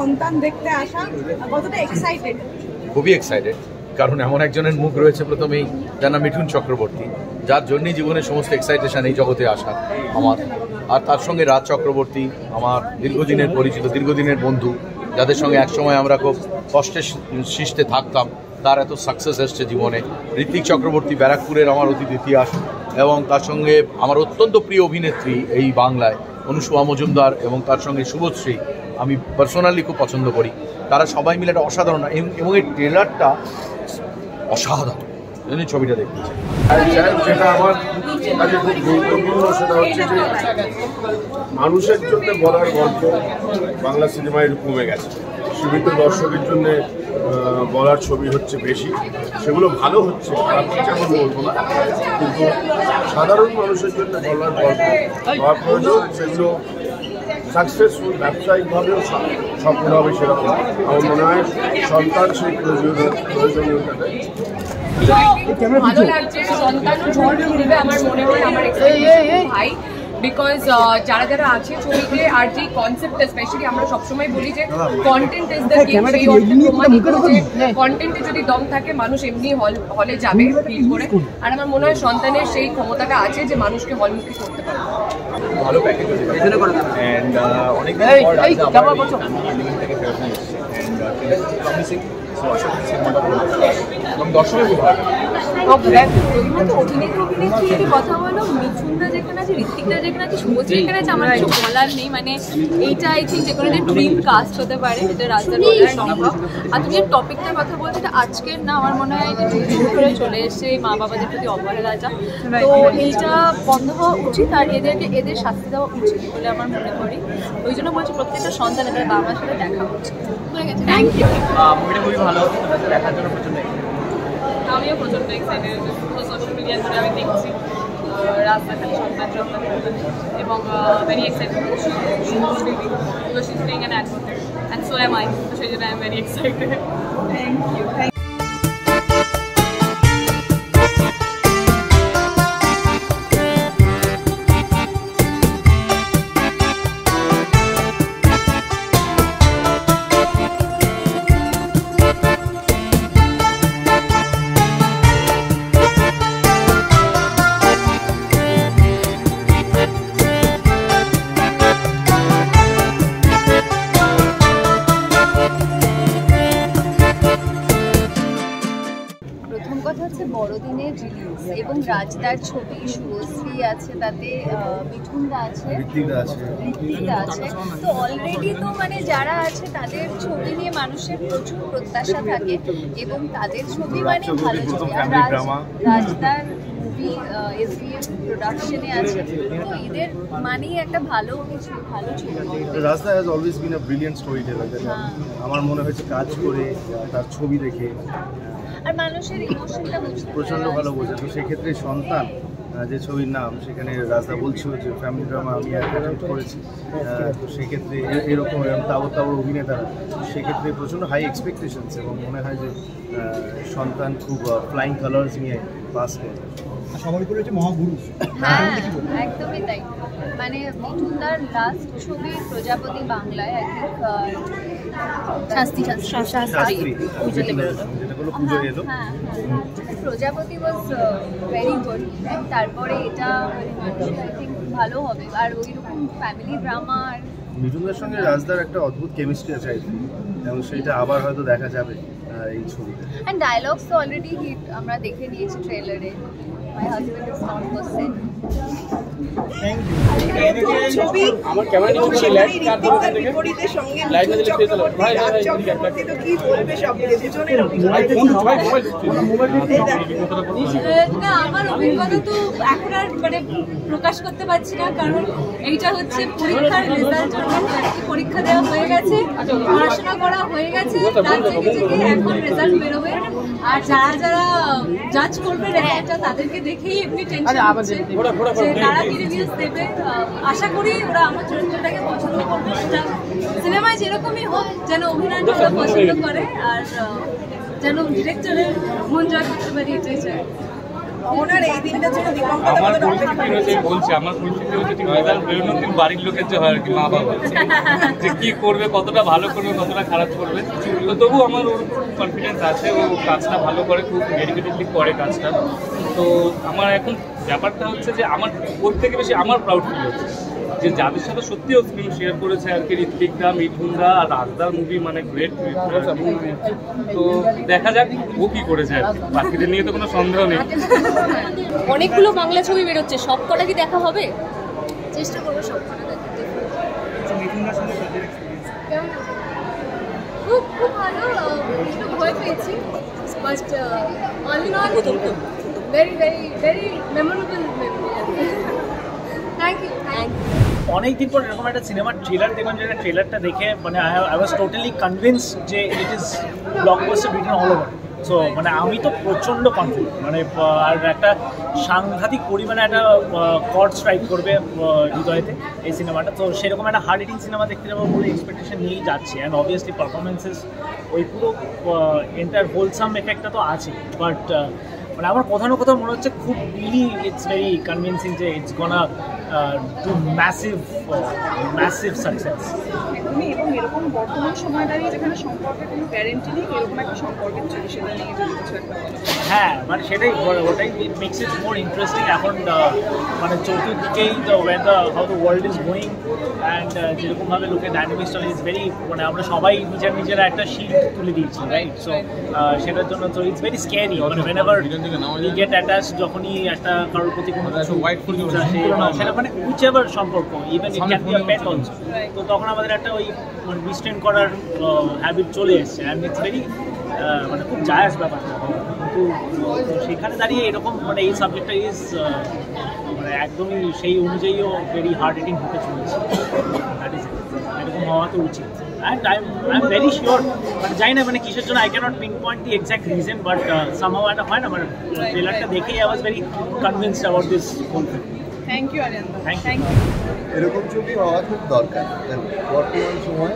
সন্তান দেখতে আসা, কতটা এক্সাইটেড? খুবই এক্সাইটেড, কারণ এমন একজনের মুখ রয়েছে প্রথমেই, যার নাম মিঠুন চক্রবর্তী, যার জন্যই জীবনের সমস্ত এক্সাইটেশন এই জগতে আসা আমার। আর তার সঙ্গে রাজ চক্রবর্তী, আমার দীর্ঘদিনের পরিচিত, দীর্ঘদিনের বন্ধু, যাদের সঙ্গে একসময় আমরা খুব কষ্টের সৃষ্টে থাকতাম, তার এত সাকসেস এসছে জীবনে। ঋত্বিক চক্রবর্তী, ব্যারাকপুরের আমার অতীত ইতিহাস, এবং তার সঙ্গে আমার অত্যন্ত প্রিয় অভিনেত্রী এই বাংলায় অনুষ্কা মজুমদার, এবং তার সঙ্গে শুভশ্রী, আমি পার্সোনালি খুব পছন্দ করি। তারা সবাই মিলে একটা অসাধারণ, এবং এই ট্রেলারটা অসাধারণ, এই ছবিটা দেখতে চাই। যেটা আমার কাছে খুব গুরুত্বপূর্ণ সেটা হচ্ছে যে মানুষের জন্য বলার গল্প বাংলা সিনেমায় কমে গেছে। সীমিত দর্শকের জন্য বলার ছবি হচ্ছে বেশি, সেগুলো ভালো হচ্ছে, খারাপ যেমন বলবো না, কিন্তু সাধারণ মানুষের জন্য বলার গল্প হওয়া প্রয়োজন। সেগুলো সাকসেসফুল, ব্যবসায়িকভাবেও সফল হবে সেরকম আমার মনে হয়। সন্তান সেই প্রয়োজনীয়তাটা ভালো লাগছে। সন্তান ঝড় তুলবে আমার মনে হয়, আমার ভাই, বিকজ যারা যারা আছে ছবিতে, আর যে কনসেপ্টটা স্পেশালি আমরা সবসময় বলি যে কন্টেন্ট ইজ দ্য গেম, সেই প্রমাণিত যে কন্টেন্টে যদি দম থাকে মানুষ এমনি হলে যাবে ফিল করে। আর আমার মনে হয় সন্তানের সেই ক্ষমতাটা আছে যে মানুষকে হলমুখী করতে পারে। ভালো প্যাকেজ হয়েছে অ্যান্ড অনেক দর্শকের খুব ভালো। অভিনেত্রী কথা বলো, মিঠুনরা যেখানে আছে, ঋত্বিকরা যেখানে আছে, শুভশ্রী যেখানে আছে, আমার কিছু বলার নেই। মানে এইটা আই থিঙ্ক যে কোনো একটা ড্রিম কাস্ট হতে পারে, যেটা রাস্তার সম্ভব। আর তুমি যে টপিকটার কথা বলছো, এটা আজকের না, আমার মনে হয় যে যুগ করে চলে এসছে মা বাবাদের প্রতি অবহেলাটা। তো এইটা বন্ধ হওয়া উচিত, আর এদের শাস্তি দেওয়া উচিত বলে আমার মনে করি। ওই জন্য বলছি প্রত্যেকটা সন্তান এদের বাবার সাথে দেখা উচিত। Thank you. মুভিটা খুবই ভালো, দেখার জন্য প্রচন্ড আমিও প্রচন্ড এক্সাইটেড। সোশ্যাল মিডিয়া ধরে আমি দেখছি রাস্তাঘাটে সন্তান এবং very excited. Because she's playing an advocate and so am I. So সেই জন্য I am very excited. Thank you. কথা হচ্ছে বড়দিনের রিলিজ এবং রাজদার ছবি, শুভশ্রী আছে তাতে, মিঠুনরা আছে, ঋত্বিকরা আছে। তো অলরেডি তো মানে যারা আছে তাদের ছবি নিয়ে মানুষের প্রচুর প্রত্যাশা থাকে এবং তাদের ছবি মানে ভালো ছবি। আর রাজদার মুভি SBM প্রোডাকশনে আছে, তো এদের মানেই একটা ভালো কিছু, ভালো ছবি। রাজদা has always been a brilliant story teller. আমার মনে হয়েছে কাজ করে, তার ছবি দেখে আর মানুষের ইমোশনটা প্রচণ্ড ভালো বোঝে। তো সেক্ষেত্রে সন্তান যে ছবির নাম, সেখানে রাজদা বলছিল যে ফ্যামিলি ড্রামা আমি অ্যাটেম্প করেছি। তো সেক্ষেত্রে এরকম তাবড় অভিনেতারা, সেক্ষেত্রে প্রচণ্ড হাই এক্সপেকটেশনস, এবং মনে হয় যে সন্তান খুব ফ্লাইং কালার্স নিয়ে পাস করে। সবাই করেছে মহাগুরু। হ্যাঁ, একদমই তাই। মানে মিঠুনদার লাস্ট ছবি প্রজাপতি বাংলায়, আই থিঙ্ক প্রজাপতি ওয়াজ ভেরি গুড। তারপরে এটা মানুষের আই থিঙ্ক ভালো হবে। আর ওই রকম ফ্যামিলি ড্রামা, আর মিঠুনদার সঙ্গে রাজদার একটা অদ্ভুত কেমিস্ট্রি আছে এবং সেইটা আবার হয়তো দেখা যাবে এই ছবিতে। অ্যান্ড ডায়লগস তো অলরেডি হিট, আমরা দেখে নিয়েছি ট্রেলারে। My husband is not for sale. ছবি আমার ক্যামেরা নিচে ঋত্বিকদার বিপরীতে সঙ্গে মিঠুন চক্রবর্তী, রাজ চক্রবর্তী, তো কি বলবে সব মিলে দুজনের না, আমার অভিজ্ঞতা তো এখন আর মানে প্রকাশ করতে পারছি না, কারণ এইটা হচ্ছে পরীক্ষার রেজাল্ট। পরীক্ষা দেওয়া হয়ে গেছে, পড়াশোনা করা হয়ে গেছে, তার জেগে জেগে এখন রেজাল্ট বেরোবে। আর যারা যারা জাজ করবে রেজাল্টটা, তাদেরকে দেখেই এমনি টেনশন হচ্ছে যে তারা কি রিভিউজ দেবে। আশা করি ওরা আমার চরিত্রটাকে পছন্দ করবে, সেটা সিনেমায় যেরকমই হোক, যেন অভিনয়টা ওরা পছন্দ করে আর যেন ডিরেক্টরের মন জয় করতে পারি, এটাই চাই। ওনার এই দিনটার জন্য আমার পরিস্থিতি হয়েছে বলছি, আমার পরিস্থিতি হয়েছে ঠিক রেজাল্ট বেরোনোর দিন বাড়ির লোকের যে হয় আর কি, মা বাবা যে কি করবে, কতটা ভালো করবে, কতটা খারাপ করবে। তো তবু আমার ওর কনফিডেন্স আছে, ও কাজটা ভালো করে, খুব ডেডিকেটেডলি করে কাজটা। তো আমার এখন ব্যাপারটা হচ্ছে যে আমার ওর থেকে বেশি আমার প্রাউড ফিল হচ্ছে যে যাদের সাথে সত্যি ও স্ক্রিন শেয়ার করেছে আর কি, ঋত্বিকদা, মিঠুনদা আর রাজদার মুভি মানে গ্রেট। তো দেখা যাক ও কি করেছে, বাকিদের নিয়ে তো কোনো সন্দেহ নেই। অনেকগুলো বাংলা ছবি বেরোচ্ছে, সব কটা কি দেখা হবে? চেষ্টা করবো সব কটা দেখতে। খুব খুব ভালো, একটু ভয় পেয়েছি, but all in all very very very memorable memory. Thank you. অনেকদিন পর এরকম একটা সিনেমার ট্রেলার দেখলাম, যেটা ট্রেলারটা দেখে মানে আই ওয়াজ টোটালি কনভিন্সড যে it is blockbuster Vuitton all over. So মানে আমি তো প্রচণ্ড কনফিডেন্ট, মানে আর একটা সাংঘাতিক পরিমাণে একটা কর্ড স্ট্রাইক করবে হৃদয়তে এই সিনেমাটা। তো সেরকম একটা হার্ড হিটিং সিনেমা দেখতে যাবো বলে এক্সপেকটেশন নিয়েই যাচ্ছি। অ্যান্ড অবভিয়াসলি পারফরমেন্সেস ওই পুরো এন্টার হোলসাম এফেক্টটা তো আছে, বাট মানে আমার কোথাও না কোথাও মনে হচ্ছে খুব রিলি ইটস ভেরি কনভিনসিং যে it's gonna do massive success. একদমই, এবং এরকম বর্তমান সময় দাঁড়িয়ে যেখানে সম্পর্কের কোনো গ্যারেন্টি নেই, এরকম একটা সম্পর্কের ছবি সেটা নিয়ে যদি কিছু একটা বলো। হ্যাঁ, মানে সেটাই, ওটাই it makes it more interesting. এখন মানে চতুর্দিকেই how the world is going and যেরকমভাবে লোকের ডাইনামিক্স চলে, ইটস ভেরি, মানে আমরা সবাই নিজেরা একটা শিল্ড তুলে দিয়েছি, রাইট? সো সেটার জন্য তো ইটস ভেরি স্ক্যারি, মানে whenever we get attached, যখনই একটা কারোর প্রতি কোনো কিছু সেটা মানে whichever সম্পর্ক, even it can be a pet also, তো তখন আমাদের একটা ওই মানে রিস্ট্রেন করার হ্যাবিট চলে এসছে। অ্যান্ড ইটস ভেরি মানে খুব জায়াজ ব্যাপারটা, কিন্তু সেখানে দাঁড়িয়ে এরকম মানে এই সাবজেক্টটা ইজ মানে একদমই সেই অনুযায়ীও ভেরি হার্ড হিটিং হতে চলেছে। দ্যাট ইজ এরকম হওয়া তো উচিত। And I am very sure, মানে জানি না মানে কিসের জন্য, I can't pinpoint the exact reason, but somehow একটা হয় না, মানে ট্রেলারটা দেখেই I was very convinced about this whole thing. Thank you আরিয়ানদা, থ্যাংক ইউ। এরকম ছবি হওয়া খুব দরকার। বর্তমান সময়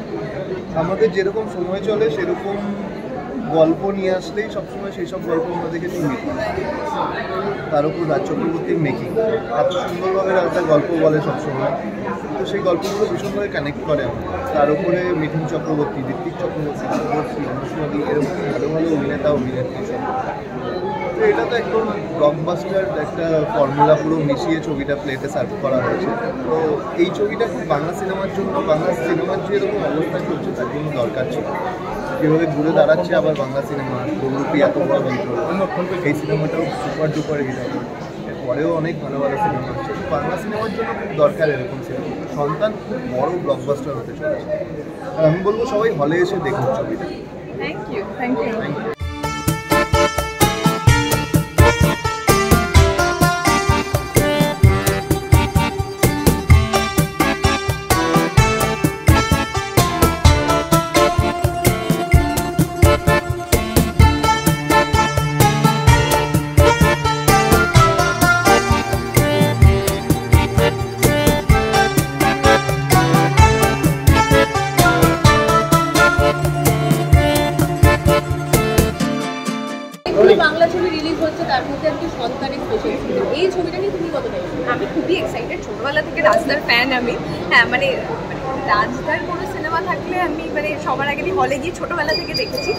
আমাদের যেরকম সময় চলে সেরকম গল্প নিয়ে আসলেই সবসময় সেই সব গল্প আমরা দেখেছি মেকিং, তার উপর রাজ চক্রবর্তীর মেকিং এত সুন্দরভাবে একটা গল্প বলে সবসময়, তো সেই গল্পগুলো ভীষণভাবে কানেক্ট করে আমার। তার উপরে মিঠুন চক্রবর্তী, ঋত্বিক চক্রবর্তী, শুভশ্রী, অনুষ্মাদি, এরকম ভালো ভালো অভিনেতা অভিনেত্রী সব। তো এটা তো একদম ব্লকবাস্টার একটা ফর্মুলা পুরো মিশিয়ে ছবিটা প্লেটে সার্ভ করা হয়েছে। তো এই ছবিটা খুব বাংলা সিনেমার জন্য, বাংলা সিনেমার যে এরকম অবস্থা চলছে তার জন্য দরকার ছিল। যেভাবে ঘুরে দাঁড়াচ্ছে আবার বাংলা সিনেমা, বহুরূপী এত বড় হিট, এই সিনেমাটাও সুপার ডুপার হিট হবে, এরপরেও অনেক ভালো ভালো সিনেমা হচ্ছে। বাংলা সিনেমার জন্য খুব দরকার এরকম সিনেমা। সন্তান খুব বড় ব্লকবাস্টার হতে চলেছে, আর আমি বলবো সবাই হলে এসে দেখুন ছবিটা। Thank you, thank you. Bangla ছবি রিলিজ হচ্ছে, তার মধ্যে আর কি সন্তানের স্পেশাল। এই ছবিটা নিয়ে তুমি কতটা? আমি খুবই এক্সাইটেড, ছোটবেলা থেকে রাজদার ফ্যান আমি। হ্যাঁ, মানে রাজদার কোনো সিনেমা থাকলে আমি মানে সবার আগে হলে গিয়ে ছোটবেলা থেকে দেখেছি।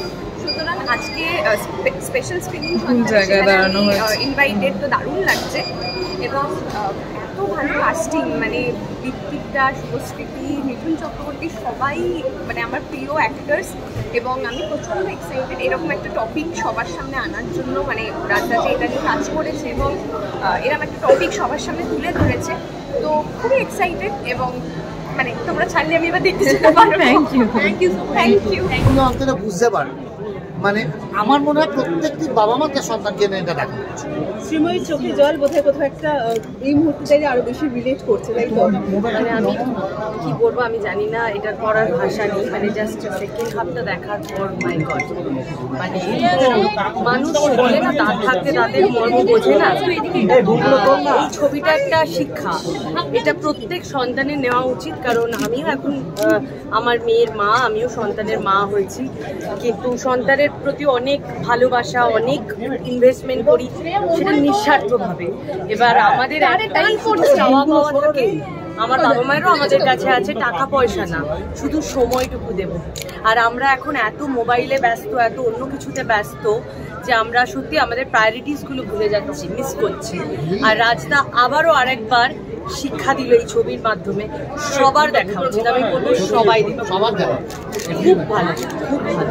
সুতরাং আজকে স্পেশাল স্ক্রিনিং ইনভাইটেড, তো দারুণ লাগছে। এবং এত ভালো কাস্টিং, মানে ঋত্বিকদা, শুভস্মৃতি, মিঠুন চক্রবর্তী, সবাই মানে আমার প্রিয় অ্যাক্টার্স। এবং আমি প্রচণ্ড এক্সাইটেড এরকম একটা টপিক সবার সামনে আনার জন্য, মানে রাজদা যে এটা নিয়ে কাজ করেছে এবং এরকম একটা টপিক সবার সামনে তুলে ধরেছে, তো খুবই এক্সাইটেড। এবং মানে তোমরা ছাড়লে আমি এবার দেখতে যেতে পারবো। Thank you, thank you, thank you. কোনো অন্তরে বুঝতে পারো, মানে আমার মনে হয় প্রত্যেকটি বাবা মা তার সন্তানকে নিয়ে এটা দেখা হচ্ছে। শ্রীময়ীর চোখে জল বোধহয় কোথাও একটা এই মুহূর্তে আরো বেশি রিলেট করছে, তাই তো? মানে আমি কি বলবো আমি জানি না, এটার পড়ার ভাষা নেই। মানে জাস্ট সেকেন্ড হাফটা দেখার পর মাই গড, মানে মানুষ বলে না দাঁত থাকতে তাদের মর্ম বোঝে না। এই ছবিটা একটা শিক্ষা, এটা প্রত্যেক সন্তানের নেওয়া উচিত। কারণ আমিও এখন আমার মেয়ের মা, আমিও সন্তানের মা হয়েছি, কিন্তু সন্তানের ছবিটার প্রতি অনেক ভালোবাসা, অনেক ইনভেস্টমেন্ট করি, সেটা নিঃস্বার্থভাবে। এবার আমাদের একটাই চাওয়া পাওয়া থাকে, আমার বাবা মায়েরও আমাদের কাছে আছে, টাকা পয়সা না, শুধু সময়টুকু দেব। আর আমরা এখন এত মোবাইলে ব্যস্ত, এত অন্য কিছুতে ব্যস্ত যে আমরা সত্যি আমাদের প্রায়োরিটিসগুলো ভুলে যাচ্ছি, মিস করছি। আর রাজদা আবারও আরেকবার শিক্ষা দিল এই ছবির মাধ্যমে, সবার দেখা উচিত। আমি বলবো সবাই দিন, সবার দেখা খুব ভালো, খুব ভালো।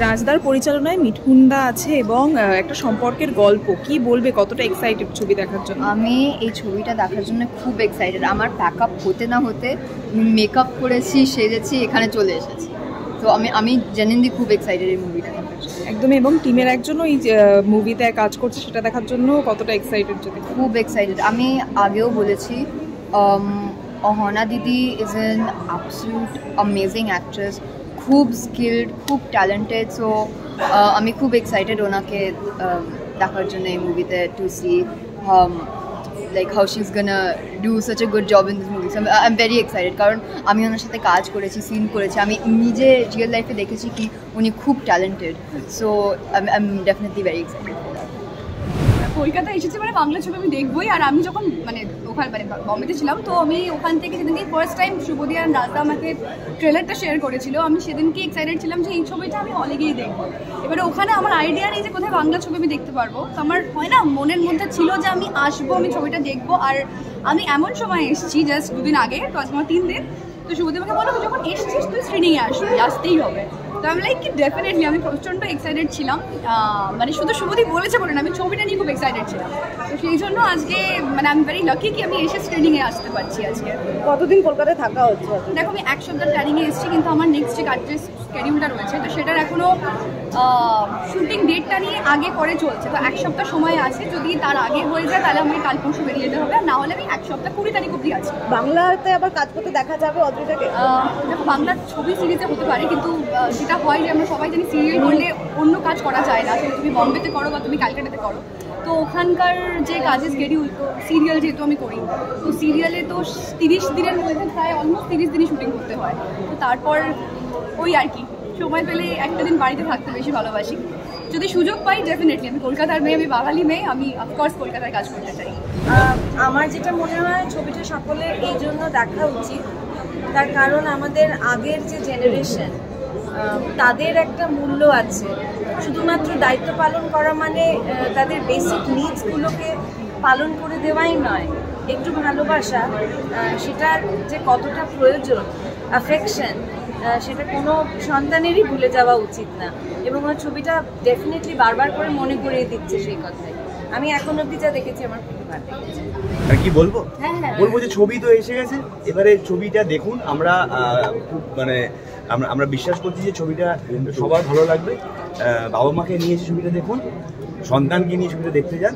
রাজদার পরিচালনায় মিঠুনদা আছে এবং একটা সম্পর্কের গল্প, কি বলবে, কতটা এক্সাইটেড ছবি দেখার জন্য? আমি এই ছবিটা দেখার জন্য খুব এক্সাইটেড। আমার প্যাক আপ হতে না হতে মেকআপ করেছি, সেজেছি, এখানে চলে এসেছি। তো আমি জেনুইনলি খুব এক্সাইটেড এই মুভিটা দেখার জন্য। একদমই। এবং টিমের একজন ওই মুভিতে কাজ করছে, সেটা দেখার জন্য কতটা এক্সাইটেড? যদি খুব এক্সাইটেড। আমি আগেও বলেছি, অহনা দিদি is an absolute amazing actress, খুব স্কিলড, খুব ট্যালেন্টেড। সো আমি খুব এক্সাইটেড ওনাকে দেখার জন্য এই মুভিতে, to see like how she's gonna do such a good job in this movie. So I'm very excited কারণ আমি ওনার সাথে কাজ করেছি, সিন করেছি, আমি নিজে রিয়েল লাইফে দেখেছি কি উনি খুব talented. So I'm definitely very excited for that. Kolkata এসেছি মানে বাংলা ছবি আমি দেখবই। আর আমি যখন ওখানে বম্বেতে ছিলাম, তো আমি ওখান থেকে সেদিনকে ফার্স্ট টাইম শুভদি আর রাজদা আমাকে ট্রেলারটা শেয়ার করেছিল। আমি সেদিনকে এক্সাইটেড ছিলাম যে এই ছবিটা আমি হলে গিয়েই দেখবো। এবারে ওখানে আমার আইডিয়া নেই যে কোথায় বাংলা ছবি আমি দেখতে পারবো। তো আমার হয় না, মনের মধ্যে ছিল যে আমি আসবো, আমি ছবিটা দেখবো। আর আমি এমন সময় এসেছি, জাস্ট 2 দিন আগে, তো আমার 3 দিন। তো শুভদি আমাকে বলো, যখন এসেছিস তুই স্ক্রিনিংয়ে আসবি, আসতেই হবে। তো আমি লাইক কি ডেফিনেটলি আমি প্রচণ্ড এক্সাইটেড ছিলাম। মানে শুধু শুভদি বলেছে বলে না, আমি ছবিটা নিয়ে খুব এক্সাইটেড ছিলাম। তো সেই জন্য আজকে মানে আমি ভেরি লাকি কি আমি এসে স্ক্রিনিংয়ে আসতে পারছি আজকে। কতদিন কলকাতায় থাকা হচ্ছে? দেখো, আমি 1 সপ্তাহ প্ল্যানিংয়ে এসেছি, কিন্তু আমার নেক্সট যে কাজের স্কেডিউলটা রয়েছে, তো সেটার এখনও শুটিং ডেটটা নিয়ে আগে পরে চলছে। তো 1 সপ্তাহ সময় আছে, যদি তার আগে হয়ে যায় তাহলে আমাকে কাল পরশু বেরিয়ে যেতে হবে, আর না হলে আমি 1 সপ্তাহ 20 তারিখ অবধি আছি। বাংলাতে আবার কাজ করতে দেখা যাবে অদ্রিতাকে? দেখো, বাংলার ছবি সিরিজে হতে পারে, কিন্তু যেটা হয় যে আমরা সবাই জানি সিরিয়াল করলে অন্য কাজ করা যায় না। আসলে তুমি বম্বেতে করো বা তুমি ক্যালকাটাতে করো, তো ওখানকার যে কাজের স্কেডিউল, তো সিরিয়াল যেহেতু আমি করি, তো সিরিয়ালে তো 30 দিনের মধ্যে প্রায় অলমোস্ট 30 দিনই শুটিং করতে হয়। তো তারপর ওই আর কি, সময় পেলে একটা দিন বাড়িতে থাকতে বেশি ভালোবাসি। যদি সুযোগ পাই ডেফিনেটলি, আমি কলকাতার মেয়ে, আমি বাঙালি মেয়ে, আমি অফকোর্স কলকাতায় কাজ করতে চাই। আমার যেটা মনে হয় ছবিটা সকলের এই জন্য দেখা উচিত, তার কারণ আমাদের আগের যে জেনারেশন, তাদের একটা মূল্য আছে। শুধুমাত্র দায়িত্ব পালন করা মানে তাদের বেসিক নিডসগুলোকে পালন করে দেওয়াই নয়, একটু ভালোবাসা, সেটার যে কতটা প্রয়োজন, অ্যাফেকশন, সেটা কোনো সন্তানেরই ভুলে যাওয়া উচিত না। এবং আমার ছবিটা ডেফিনেটলি বারবার করে মনে করিয়ে দিচ্ছে সেই কথাই। আমি এখন অবধি যা দেখেছি আমার খুব ভালো লেগেছে। আর কি বলবো, বলবো যে ছবি তো এসে গেছে, এবারে ছবিটা দেখুন। আমরা খুব মানে আমরা বিশ্বাস করছি যে ছবিটা সবার ভালো লাগবে। বাবা মাকে নিয়ে এসে ছবিটা দেখুন, সন্তানকে নিয়ে ছবিটা দেখতে যান।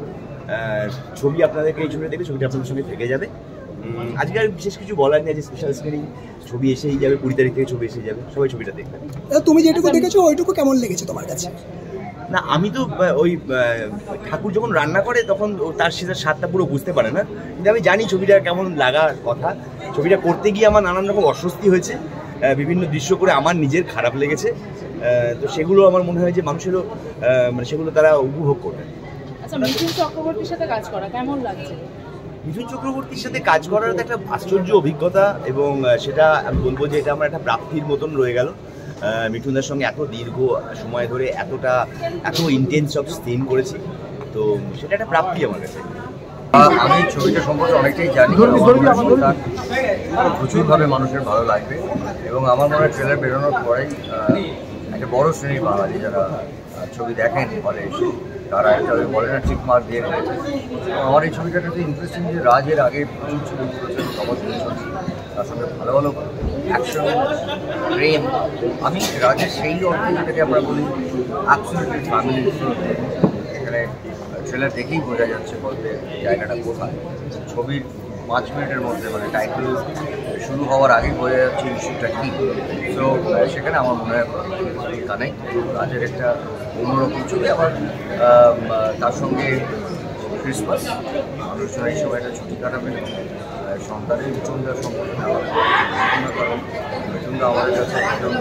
ছবি আপনাদেরকে এই ছবিটা দেখে ছবিটা আপনাদের সঙ্গে থেকে যাবে। আজকে আর বিশেষ কিছু বলার নেই, যে স্পেশাল স্ক্রিনিং ছবি এসেই যাবে, 20 তারিখ থেকে ছবি এসে যাবে, সবাই ছবিটা দেখবে। তুমি যেটুকু দেখেছো ওইটুকু কেমন লেগেছে তোমার কাছে? না, আমি তো ওই ঠাকুর যখন রান্না করে তখন তার সেটার স্বাদটা পুরো বুঝতে পারে না, কিন্তু আমি জানি ছবিটা কেমন লাগার কথা। ছবিটা করতে গিয়ে আমার নানান রকম অস্বস্তি হয়েছে, বিভিন্ন দৃশ্য করে আমার নিজের খারাপ লেগেছে। তো সেগুলো আমার মনে হয় যে মানুষেরও মানে সেগুলো তারা উপভোগ করবে। আচ্ছা, মিঠুন চক্রবর্তীর সাথে কাজ করা কেমন লাগছে? মিঠুন চক্রবর্তীর সাথে কাজ করার একটা আশ্চর্য অভিজ্ঞতা, এবং সেটা আমি বলবো যে এটা আমার একটা প্রাপ্তির মতন রয়ে গেল। মিঠুনদার সঙ্গে এত দীর্ঘ সময় ধরে এত ইন্টেন্স সব সিন করেছি, তো সেটা একটা প্রাপ্তি আমার কাছে। আমি ছবিটা সম্পর্কে অনেকটাই জানি, প্রচুরভাবে মানুষের ভালো লাগবে। এবং আমার মনে হয় ট্রেলার বেরোনোর পরেই একটা বড় শ্রেণীর বাঙালি যারা ছবি দেখেন বলে এসে, তারা একটা বলে না ঠিক মার্ক দিয়ে রেখেছে। আমার এই ছবিটা একটা ইন্টারেস্টিং যে রাজের আগে প্রচুর ছবি করেছেন, সমাজ করেছেন, তার সঙ্গে ভালো ভালো অ্যাকশন, প্রেম। আমি রাজের সেই অর্থে যেটাকে আমরা বলি অ্যাবসলিউটলি ফ্যামিলি। এখানে ট্রেলার দেখেই বোঝা যাচ্ছে বলতে জায়গাটা কোথায়। ছবির 5 মিনিটের মধ্যে মানে টাইটেল শুরু হওয়ার আগেই বোঝা যাচ্ছে ইস্যুটা কী। তো সেখানে আমার মনে হয় কানেক্ট রাজের একটা অন্যরকম ছবি। আবার তার সঙ্গে ক্রিসমাস, মানুষজন এই সময়টা ছুটি কাটাবে, সন্তানের মিঠুনদার সম্পর্কে কারণ মিঠুনদা আমাদের কাছে একদম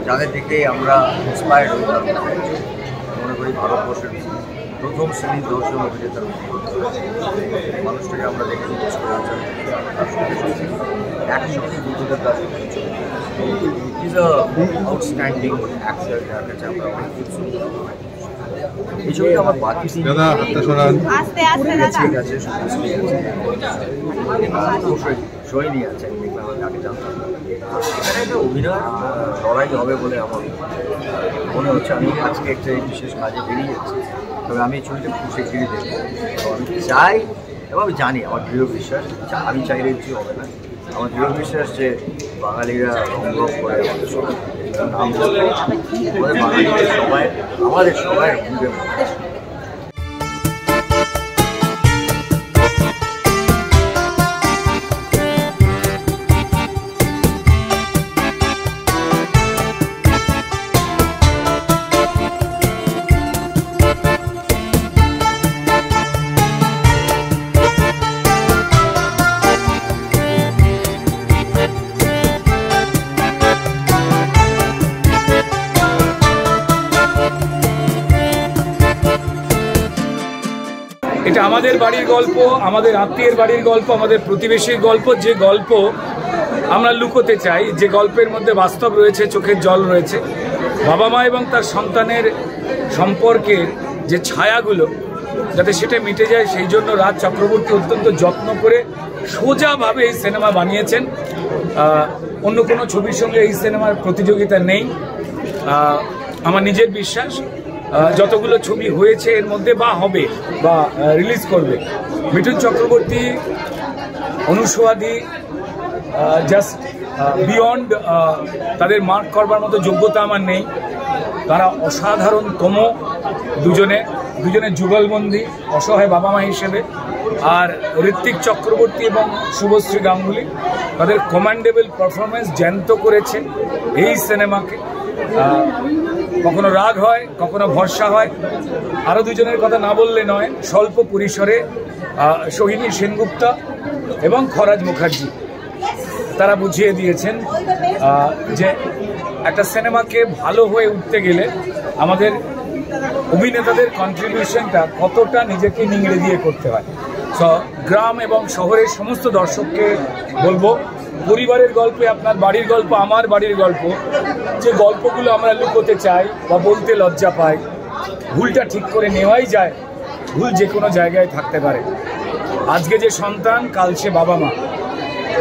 যাদের দিকে আমরা ইন্সপায়ার্ড হই তার মনে করি ভারতবর্ষের প্রথম শ্রেণীর দর্শন অভিনেতার মানুষটাকে আমরা দেখে একসঙ্গে দুটোদের কাজ করতে ইজ আ আউটস্ট্যান্ডিং অ্যাক্টর যার কাছে আমরা অনেক কিছু এই ছবিটা আমার বাকি ঠিক আছে অবশ্যই সইনি আছে দেখলাম আমি আগে জানতাম না এখানে একটা অভিনয় লড়াই হবে বলে আমার মনে হচ্ছে। আমি আজকে একটা বিশেষ কাজে বেরিয়ে যাচ্ছি, তবে আমি এই ছবিটা খুব শিগগিরই দেখব। তো আমি চাই এবং আমি জানি আমার দৃঢ় বিশ্বাস, আমি চাইলে কিছু হবে না, আমার দৃঢ় বিশ্বাস যে বাঙালিরা রং করে আমাদের সবাই নাম বাঙালিদের সবাই আমাদের সবাই ভুলবে। এটা আমাদের বাড়ির গল্প, আমাদের আত্মীয়ের বাড়ির গল্প, আমাদের প্রতিবেশীর গল্প। যে গল্প আমরা লুকোতে চাই, যে গল্পের মধ্যে বাস্তব রয়েছে, চোখের জল রয়েছে, বাবা মা এবং তার সন্তানের সম্পর্কের যে ছায়াগুলো যাতে সেটা মিটে যায়, সেই জন্য রাজ চক্রবর্তী অত্যন্ত যত্ন করে সোজাভাবে এই সিনেমা বানিয়েছেন। অন্য কোনো ছবির সঙ্গে এই সিনেমার প্রতিযোগিতা নেই আমার নিজের বিশ্বাস। যতগুলো ছবি হয়েছে এর মধ্যে বা হবে বা রিলিজ করবে, মিঠুন চক্রবর্তী, অনুসোয়াদি জাস্ট বিয়ন্ড, তাদের মার্ক করবার মতো যোগ্যতা আমার নেই। তারা অসাধারণতম দুজনে যুগলবন্দি অসহায় বাবা মা হিসেবে। আর ঋত্বিক চক্রবর্তী এবং শুভশ্রী গাঙ্গুলি তাদের কমান্ডেবল পারফরমেন্স জ্যান্ত করেছে এই সিনেমাকে। কখনো রাগ হয়, কখনো ভরসা হয়। আরও দুজনের কথা না বললে নয়, স্বল্প পরিসরে সোহিনী সেনগুপ্তা এবং খরাজ মুখার্জি তারা বুঝিয়ে দিয়েছেন যে একটা সিনেমাকে ভালো হয়ে উঠতে গেলে আমাদের অভিনেতাদের কন্ট্রিবিউশনটা কতটা নিজেকে নিংড়ে দিয়ে করতে হয়। গ্রাম এবং শহরের সমস্ত দর্শককে বলবো, পরিবারের গল্পে আপনার বাড়ির গল্প, আমার বাড়ির গল্প, যে গল্পগুলো আমরা লুকোতে চাই বা বলতে লজ্জা পাই, ভুলটা ঠিক করে নেওয়াই যায়। ভুল যে কোনো জায়গায় থাকতে পারে। আজকে যে সন্তান, কাল সে বাবা মা।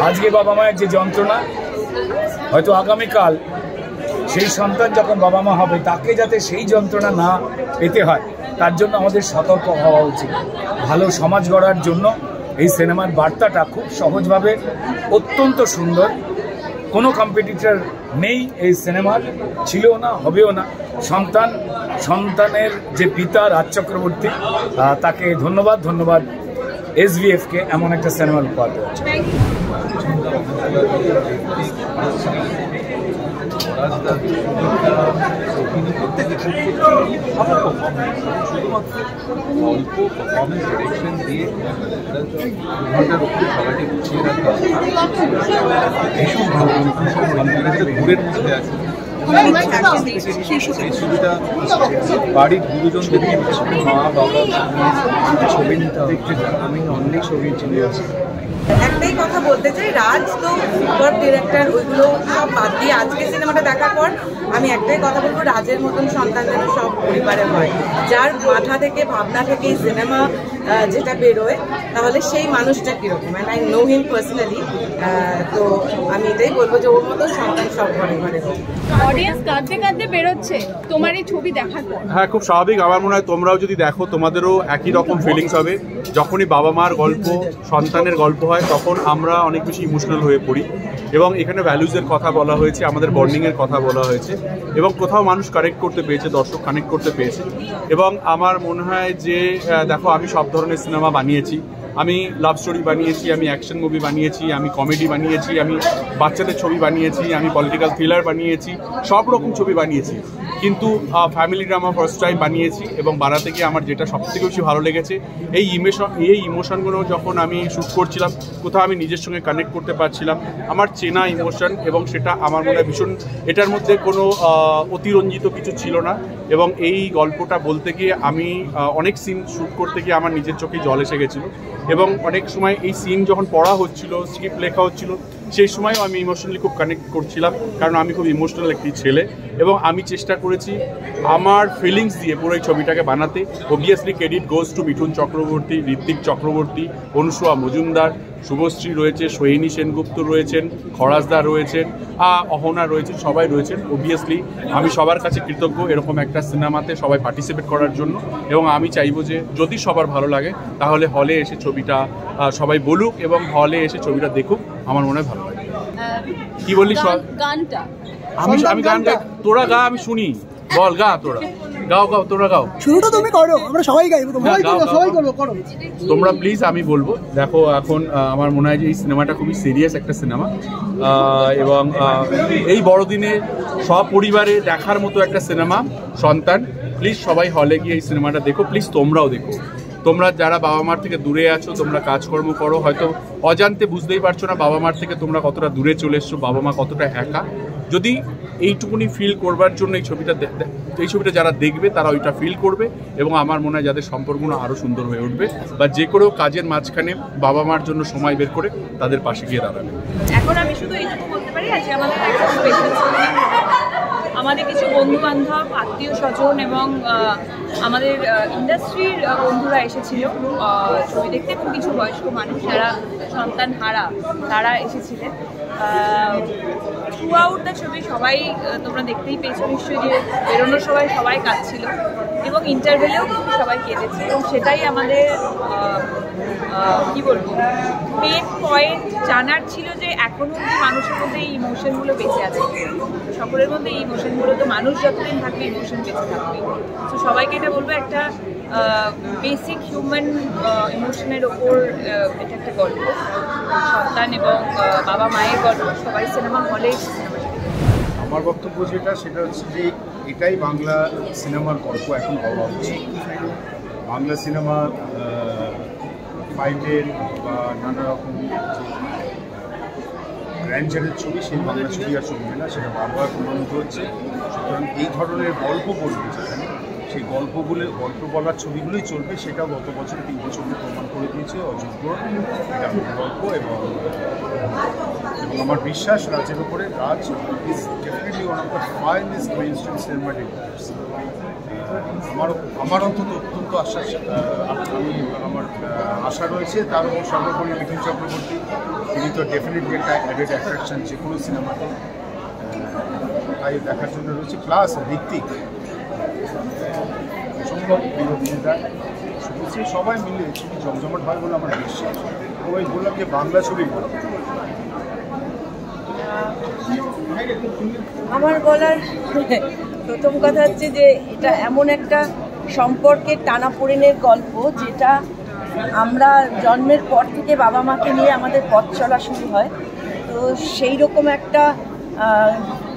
আজকে বাবা মায়ের যে যন্ত্রণা, হয়তো আগামীকাল সেই সন্তান যখন বাবা মা হবে তাকে যাতে সেই যন্ত্রণা না পেতে হয়, তার জন্য আমাদের সতর্ক হওয়া উচিত। ভালো সমাজ গড়ার জন্য এই সিনেমার বার্তাটা খুব সহজভাবে অত্যন্ত সুন্দর। কোনো কম্পিটিটর নেই এই সিনেমার, ছিলও না, হবেও না। সন্তানের যে পিতা রাজ চক্রবর্তী, তাকে ধন্যবাদ SVFকে এমন একটা সিনেমার উপহার দেওয়া। অল্প পারফরমেন্স ডিরেকশন দিয়ে ঘন্টার উপরে সবাইকে গুছিয়ে রাখা ভীষণ ভালো। ঘুরের মধ্যে আছে এই ছবিটা বাড়ির গুরুজন দেখে মা বাবা ছবি নিতে দেখতে চান। আমি অনেক ছবির ছবি আছে। একটাই কথা বলতে চাই, রাজ তো সুপার ডিরেক্টর, ওইগুলো সব বাদ দিয়ে আজকে সিনেমাটা দেখার পর আমি একটাই কথা বলবো, রাজের মতন সন্তান যেন সব পরিবারে হয়। যার মাথা থেকে ভাবনা থেকে এই সিনেমা যেটা বেরোয়, তাহলে সেই মানুষটা কীরকম, and I know him personally. তো আমি এটাই বলবো যে ওর মতো সন্তান সব ঘরে ঘরে হোক। অডিয়েন্স কাঁদতে কাঁদতে বেরোচ্ছে তোমার এই ছবি দেখার পর। হ্যাঁ, খুব স্বাভাবিক। আমার মনে হয় তোমরাও যদি দেখো তোমাদেরও একই রকম ফিলিংস হবে। যখনই বাবা মার গল্প, সন্তানের গল্প হয়, তখন আমরা অনেক বেশি ইমোশনাল হয়ে পড়ি। এবং এখানে ভ্যালুজের কথা বলা হয়েছে, আমাদের বন্ডিংয়ের কথা বলা হয়েছে, এবং কোথাও মানুষ কানেক্ট করতে পেরেছে, দর্শক কানেক্ট করতে পেরেছে। এবং আমার মনে হয় যে দেখো, আমি সব ধরনের সিনেমা বানিয়েছি। আমি লাভ স্টোরি বানিয়েছি, আমি অ্যাকশন মুভি বানিয়েছি, আমি কমেডি বানিয়েছি, আমি বাচ্চাদের ছবি বানিয়েছি, আমি পলিটিক্যাল থ্রিলার বানিয়েছি, সব রকম ছবি বানিয়েছি। কিন্তু ফ্যামিলি ড্রামা ফার্স্ট টাইম বানিয়েছি এবং বানাতে গিয়ে আমার যেটা সবথেকে বেশি ভালো লেগেছে এই ইমোশনগুলো যখন আমি শ্যুট করছিলাম কোথাও আমি নিজের সঙ্গে কানেক্ট করতে পারছিলাম, আমার চেনা ইমোশন, এবং সেটা আমার মনে হয় ভীষণ, এটার মধ্যে কোনো অতিরঞ্জিত কিছু ছিল না। এবং এই গল্পটা বলতে গিয়ে আমি অনেক সিন শ্যুট করতে গিয়ে আমার নিজের চোখে জল এসে গেছিলো, এবং অনেক সময় এই সিন যখন পড়া হচ্ছিল, স্ক্রিপ্ট লেখা হচ্ছিল, সেই সময়ও আমি ইমোশনালি খুব কানেক্ট করছিলাম, কারণ আমি খুব ইমোশনাল একটি ছেলে এবং আমি চেষ্টা করেছি আমার ফিলিংস দিয়ে পুরো এই ছবিটাকে বানাতে। Obviously credit goes to Mithun Chakraborty, Ritwick Chakraborty, Anusuya Majumdar, Subhashree রয়েছে, সোহিনী সেনগুপ্ত রয়েছেন, খরাজদা রয়েছেন, অহনা রয়েছেন, সবাই রয়েছেন। অবভিয়াসলি আমি সবার কাছে কৃতজ্ঞ এরকম একটা সিনেমাতে সবাই পার্টিসিপেট করার জন্য, এবং আমি চাইবো যে যদি সবার ভালো লাগে তাহলে হলে এসে ছবিটা সবাই বলুক এবং হলে এসে ছবিটা দেখুক, আমার মনে হয় ভালো লাগে। কি বললি? গানটা আমি গান গাই, তোরা গা, আমি শুনি। বল, গা, তোরা গাও, তোরা গাও। শুরুটা তুমি করো, আমরা সবাই গাইবো, সবাই করবো, করো তোমরা প্লিজ। আমি বলবো, দেখো এখন আমার মনে হয় যে এই সিনেমাটা খুবই সিরিয়াস একটা সিনেমা, এবং এই বড়দিনে সপরিবারে দেখার মতো একটা সিনেমা সন্তান। প্লিজ সবাই হলে গিয়ে এই সিনেমাটা দেখো, প্লিজ তোমরাও দেখো। তোমরা যারা বাবা মার থেকে দূরে আছো, তোমরা কাজকর্ম করো, হয়তো অজান্তে বুঝতেই পারছো না বাবা মার থেকে তোমরা কতটা দূরে চলে এসছো, বাবা মা কতটা একা। যদি এইটুকুনি ফিল করবার জন্য এই ছবিটা যারা দেখবে তারা ওইটা ফিল করবে, এবং আমার মনে হয় যাদের সম্পর্কগুলো আরও সুন্দর হয়ে উঠবে, বা যে করেও কাজের মাঝখানে বাবা মার জন্য সময় বের করে তাদের পাশে গিয়ে দাঁড়াবে। এখন আমি শুধু এইটুকু বলতে পারি, আজকে আমাদের একটা স্পেশাল স্ক্রিনিং, আমাদের কিছু বন্ধু বান্ধব, আত্মীয় স্বজন এবং আমাদের ইন্ডাস্ট্রির বন্ধুরা এসেছিল ছবি দেখতে, এবং কিছু বয়স্ক মানুষ যারা সন্তান হারা তারা এসেছিলেন। থ্রু আউট দ্য ছবি সবাই তোমরা দেখতেই পেয়েছো নিশ্চয়ই যে বেরোনোর সময় সবাই কাঁদছিল, এবং ইন্টারভেলেও কিন্তু সবাই কেঁদেছে, এবং সেটাই আমাদের কি বলবো মেন পয়েন্ট জানার ছিল যে এখনো অব্দি মানুষের মধ্যে এই ইমোশনগুলো বেঁচে আছে, সকলের মধ্যে এই ইমোশনগুলো, তো মানুষ যতদিন থাকবে ইমোশন বেঁচে থাকবে। তো সবাইকে এটা বলবো, একটা বেসিক হিউম্যান ইমোশনের ওপর এটা একটা গল্প, সন্তান এবং বাবা মায়ের গল্প। সবাই সিনেমা হলে আমার বক্তব্য যেটা সেটা হচ্ছে যে এটাই বাংলা সিনেমার গল্প এখন হওয়া উচিত। বাংলা সিনেমা ফাইটের বা নানা রকম গ্র্যান্ডারের ছবি, সেই বাংলা ছবি আর চলবে না, সেটা বারবার প্রমাণিত হচ্ছে। সুতরাং এই ধরনের গল্প বলবে যেখানে, সেই গল্প বলার ছবিগুলোই চলবে, সেটা গত বছর 3 বছরে প্রমাণ করে দিয়েছে অযোগ্য এটা গল্প। এবং আমার বিশ্বাস রাজের উপরে, Raj is definitely one of the finest mainstream cinema directors. আমার অন্তত অত্যন্ত আমার আশা রয়েছে। তার উপর সর্বোপরি মিঠুন চক্রবর্তী, তিনি তো ডেফিনেটলি একটা অ্যাডেড অ্যাট্রাকশন যে কোনো সিনেমাতে, তাই দেখার জন্য রয়েছে। প্লাস ঋত্বিক অসম্ভব প্রিয় অভিনেতা, শুনেছি সবাই মিলে ছবি জমজমাট হয় বলে আমার বিশ্বাস। সবাই বললাম যে বাংলা ছবি বলব। আমার বলার প্রথম কথা হচ্ছে যে এটা এমন একটা সম্পর্কের টানাপোড়েনের গল্প, যেটা আমরা জন্মের পর থেকে বাবা মাকে নিয়ে আমাদের পথ চলা শুরু হয়। তো সেই রকম একটা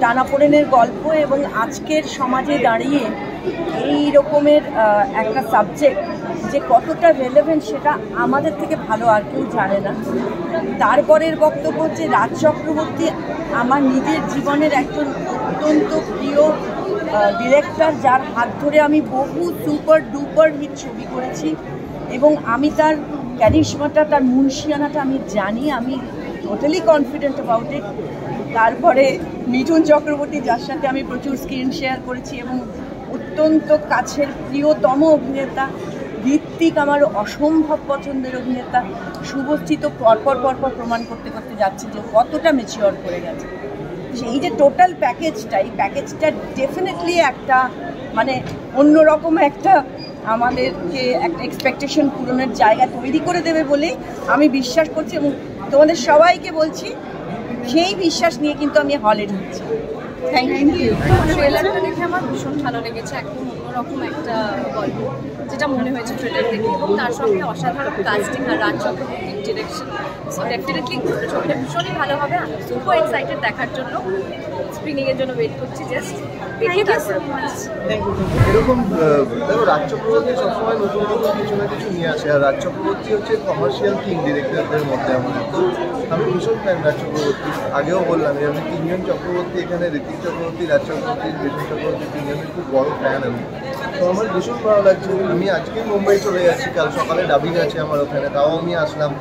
টানাপোড়েনের গল্প, এবং আজকের সমাজে দাঁড়িয়ে এই রকমের একটা সাবজেক্ট যে কতটা রেলেভেন্ট সেটা আমাদের থেকে ভালো আর কেউ জানে না। তারপরের বক্তব্য হচ্ছে রাজ চক্রবর্তী আমার নিজের জীবনের একজন অত্যন্ত প্রিয় ডিরেক্টর, যার হাত ধরে আমি বহু সুপার ডুপার হিট ছবি করেছি, এবং আমি তার ক্যারিশমাটা, তার মুন্সিয়ানাটা আমি জানি, আমি টোটালি কনফিডেন্ট অ্যাবাউট ইট। তারপরে মিঠুন চক্রবর্তী, যার সাথে আমি প্রচুর স্ক্রিন শেয়ার করেছি এবং অত্যন্ত কাছের প্রিয়তম অভিনেতা। ঋত্বিক আমার অসম্ভব পছন্দের অভিনেতা। শুভশ্রী তো পরপর প্রমাণ করতে যাচ্ছে যে কতটা ম্যাচিওর করে গেছে। সেই যে টোটাল প্যাকেজটা, এই প্যাকেজটা ডেফিনেটলি একটা মানে অন্যরকম একটা আমাদেরকে একটা এক্সপেকটেশন পূরণের জায়গা তৈরি করে দেবে বলেই আমি বিশ্বাস করছি, এবং তোমাদের সবাইকে বলছি সেই বিশ্বাস নিয়ে কিন্তু আমি হলে ঢুকছি। Thank you. ট্রেলারটা দেখে আমার ভীষণ ভালো লেগেছে, একদম অন্যরকম একটা গল্প যেটা মনে হয়েছে ট্রেলার দেখে, এবং তার সঙ্গে অসাধারণ কাস্টিং আর রাজ চক্রবর্তীর ডিরেকশন। সো ডেফিনেটলি ছবিটা ভীষণই ভালো হবে। আমি সুপার এক্সাইটেড দেখার জন্য, স্ক্রিনিং এর জন্য ওয়েট করছি। জাস্ট দেখি তারপর এরকম দেখো, রাজ চক্রবর্তী সবসময় নতুন নতুন কিছু না কিছু নিয়ে আসে। আর রাজ চক্রবর্তী হচ্ছে কমার্শিয়াল কিং ডিরেক্টরদের মধ্যে আমাদের। তো আমি ভীষণ ফ্যান রাজ চক্রবর্তী, আগেও বললাম যে আমি তিনজন চক্রবর্তী এখানে, ঋতিক চক্রবর্তী, রাজ চক্রবর্তী, মিঠুন চক্রবর্তী, তিনজনের খুব বড় ফ্যান আমি। তো আমার ভীষণ ভালো লাগছে। আমি আজকেই মুম্বাই চলে যাচ্ছি, কাল সকালে ডাবিং আছে আমার ওখানে, তাও আমি আসলাম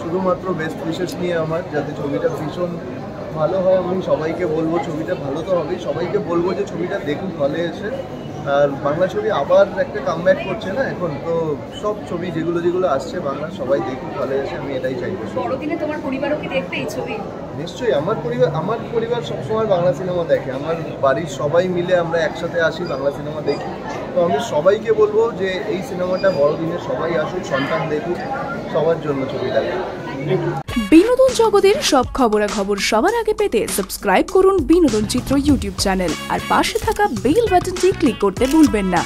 শুধুমাত্র বেস্ট উইশেস নিয়ে আমার, যাতে ছবিটা ভীষণ ভালো হয়। আমি সবাইকে বলবো ছবিটা ভালো তো হবেই, সবাইকে বলবো যে ছবিটা দেখুন হলে এসে। আর বাংলা ছবি আবার একটা কামব্যাক করছে না এখন, তো সব ছবি যেগুলো যেগুলো আসছে বাংলা সবাই দেখুন হলে এসে, আমি এটাই চাইবো। বড়দিনে তোমার পরিবারও কি দেখবে এই ছবি? নিশ্চয়ই, আমার পরিবার সবসময় বাংলা সিনেমা দেখে। আমার বাড়ির সবাই মিলে আমরা একসাথে আসি, বাংলা সিনেমা দেখি। তো আমি সবাইকে বলবো যে এই সিনেমাটা বড়দিনে সবাই আসুক, সন্তান দেখুক, সবার জন্য ছবিটা। বিনোদন জগতের সব খবরাখবর সবার আগে পেতে সাবস্ক্রাইব করুন বিনোদন চিত্র ইউটিউব চ্যানেল আর পাশে থাকা বেল বাটনটি ক্লিক করতে ভুলবেন না।